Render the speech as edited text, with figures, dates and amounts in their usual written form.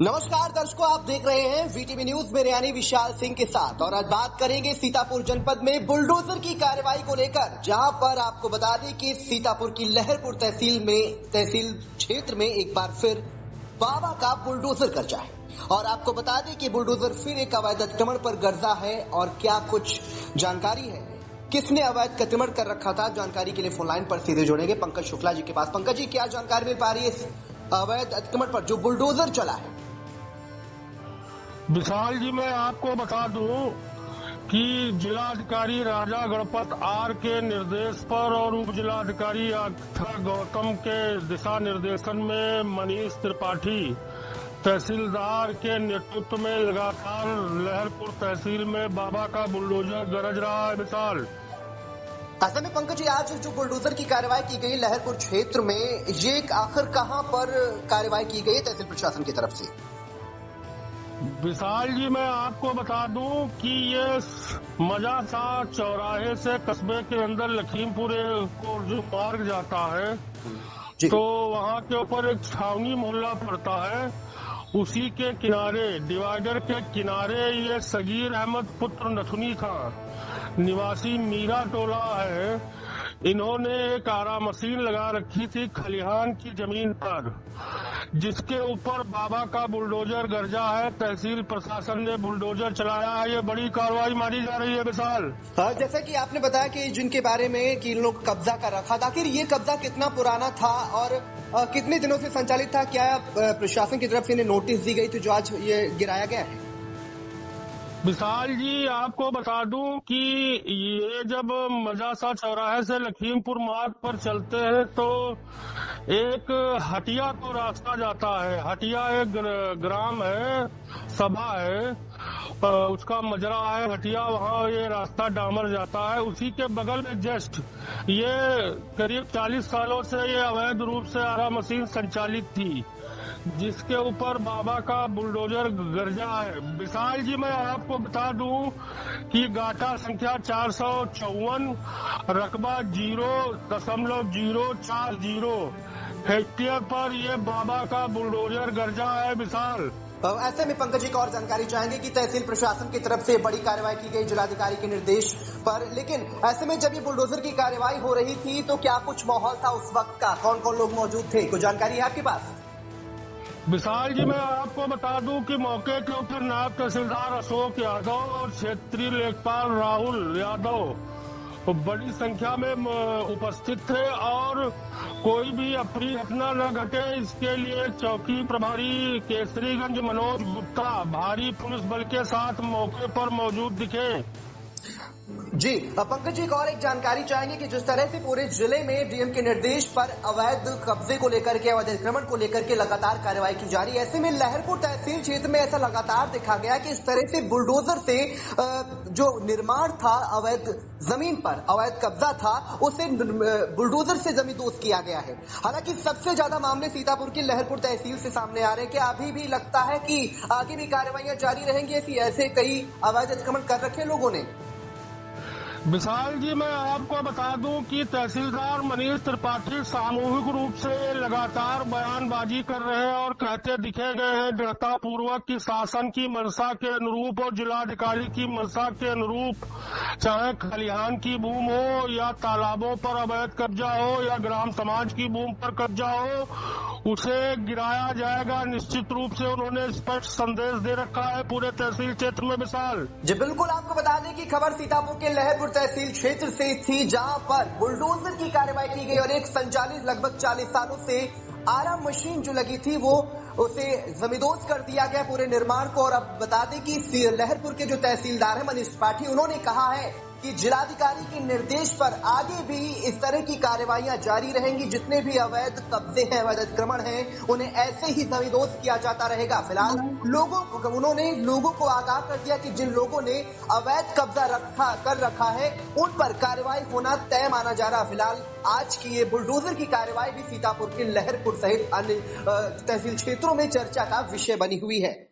नमस्कार दर्शकों, आप देख रहे हैं वीटीवी न्यूज में यानी विशाल सिंह के साथ। और आज बात करेंगे सीतापुर जनपद में बुलडोजर की कार्रवाई को लेकर, जहां पर आपको बता दें कि सीतापुर की लहरपुर तहसील क्षेत्र में एक बार फिर बाबा का बुलडोजर कब्जा है। और आपको बता दें कि बुलडोजर फिर एक अवैध अतिक्रमण पर गर्जा है। और क्या कुछ जानकारी है, किसने अवैध अतिक्रमण कर रखा था, जानकारी के लिए फोन लाइन पर सीधे जोड़ेंगे पंकज शुक्ला जी के पास। पंकज जी, क्या जानकारी मिल पा रही है इस अवैध अतिक्रमण पर जो बुलडोजर चला है? विशाल जी, मैं आपको बता दूं कि जिलाधिकारी राजा गणपत आर के निर्देश पर और उप जिलाधिकारी अक्षरा गौतम के दिशा निर्देशन में मनीष त्रिपाठी तहसीलदार के नेतृत्व में लगातार लहरपुर तहसील में बाबा का बुलडोजर गरज रहा है। विशाल, ऐसे में पंकज जी, आज जो बुलडोजर की कार्रवाई की गई लहरपुर क्षेत्र में, ये आखिर कहां पर कार्रवाई की गई तहसील प्रशासन की तरफ से? विशाल जी, मैं आपको बता दूं कि ये मजासा चौराहे से कस्बे के अंदर लखीमपुर को जो मार्ग जाता है तो वहाँ के ऊपर एक छावनी मोहल्ला पड़ता है। उसी के किनारे, डिवाइडर के किनारे, ये सगीर अहमद पुत्र नथुनी खां निवासी मीरा टोला है। इन्होंने एक आरा मशीन लगा रखी थी खलिहान की जमीन पर, जिसके ऊपर बाबा का बुलडोजर गर्जा है। तहसील प्रशासन ने बुलडोजर चलाया है। ये बड़ी कार्रवाई मानी जा रही है। विशाल, जैसा कि आपने बताया कि जिनके बारे में कि इन लोग कब्जा कर रखा था, आखिर ये कब्जा कितना पुराना था और कितने दिनों से संचालित था? क्या प्रशासन की तरफ से इन्हें नोटिस दी गई थी जो आज ये गिराया गया है? विशाल जी, आपको बता दूं कि ये जब मजासा चौराहे से लखीमपुर मार्ग पर चलते हैं तो एक हटिया को रास्ता जाता है। हटिया एक ग्राम है, सभा है, उसका मजरा है हटिया, वहाँ ये रास्ता डामर जाता है। उसी के बगल में जस्ट ये करीब 40 सालों से ये अवैध रूप से आरा मशीन संचालित थी, जिसके ऊपर बाबा का बुलडोजर गर्जा है। विशाल जी, मैं आपको बता दूं कि गाटा संख्या 454, रकबा 0.040 हेक्टेयर पर ये बाबा का बुलडोजर गर्जा है। विशाल, ऐसे में पंकज जी को और जानकारी चाहेंगे कि तहसील प्रशासन की तरफ से बड़ी कार्रवाई की गई जिलाधिकारी के निर्देश पर, लेकिन ऐसे में जब ये बुलडोजर की कार्रवाई हो रही थी तो क्या कुछ माहौल था उस वक्त का? कौन कौन लोग मौजूद थे? कुछ जानकारी है आपके पास? विशाल जी, मैं आपको बता दूं कि मौके के ऊपर नायब तहसीलदार अशोक यादव और क्षेत्रीय लेखपाल राहुल यादव बड़ी संख्या में उपस्थित थे। और कोई भी अप्रिय घटना न घटे, इसके लिए चौकी प्रभारी केसरीगंज मनोज गुप्ता भारी पुलिस बल के साथ मौके पर मौजूद दिखे। जी पंकज जी, और एक जानकारी चाहेंगे कि जिस तरह से पूरे जिले में डीएम के निर्देश पर अवैध कब्जे को लेकर के, अवैध अतिक्रमण को लेकर के लगातार कार्रवाई की जा रही है, ऐसे में लहरपुर तहसील क्षेत्र में ऐसा लगातार देखा गया कि इस तरह से बुलडोजर से जो निर्माण था अवैध जमीन पर, अवैध कब्जा था, उसे बुलडोजर से जमींदोज किया गया है। हालांकि सबसे ज्यादा मामले सीतापुर की लहरपुर तहसील से सामने आ रहे हैं। क्या अभी भी लगता है कि आगे भी कार्रवाइयां जारी रहेंगी? ऐसे कई अवैध अतिक्रमण कर रखे लोगों ने? विशाल जी, मैं आपको बता दूं कि तहसीलदार मनीष त्रिपाठी सामूहिक रूप से लगातार बयानबाजी कर रहे हैं और कहते दिखे गए हैं दृढ़ता पूर्वक कि शासन की मंशा के अनुरूप और जिलाधिकारी की मंशा के अनुरूप, चाहे खलिहान की भूमि हो या तालाबों पर अवैध कब्जा हो या ग्राम समाज की भूमि पर कब्जा हो, उसे गिराया जाएगा। निश्चित रूप से उन्होंने स्पष्ट संदेश दे रखा है पूरे तहसील क्षेत्र में। विशाल जी बिल्कुल, आपको बता दें कि खबर सीतापुर के लहरपुर तहसील क्षेत्र से थी, जहां पर बुलडोजर की कार्रवाई की गई और एक संचालित लगभग 40 सालों से आरा मशीन जो लगी थी वो उसे जमींदोज कर दिया गया पूरे निर्माण को। और अब बता दें कि लहरपुर के जो तहसीलदार है मनीष त्रिपाठी, उन्होंने कहा है कि जिलाधिकारी के निर्देश पर आगे भी इस तरह की कार्रवाइयां जारी रहेंगी। जितने भी अवैध कब्जे हैं, अवैध अतिक्रमण हैं, उन्हें ऐसे ही जमींदोज किया जाता रहेगा। फिलहाल उन्होंने लोगों को आगाह कर दिया कि जिन लोगों ने अवैध कब्जा कर रखा है उन पर कार्रवाई होना तय माना जा रहा। फिलहाल आज की ये बुलडोजर की कार्रवाई भी सीतापुर के लहरपुर सहित अन्य तहसील क्षेत्रों में चर्चा का विषय बनी हुई है।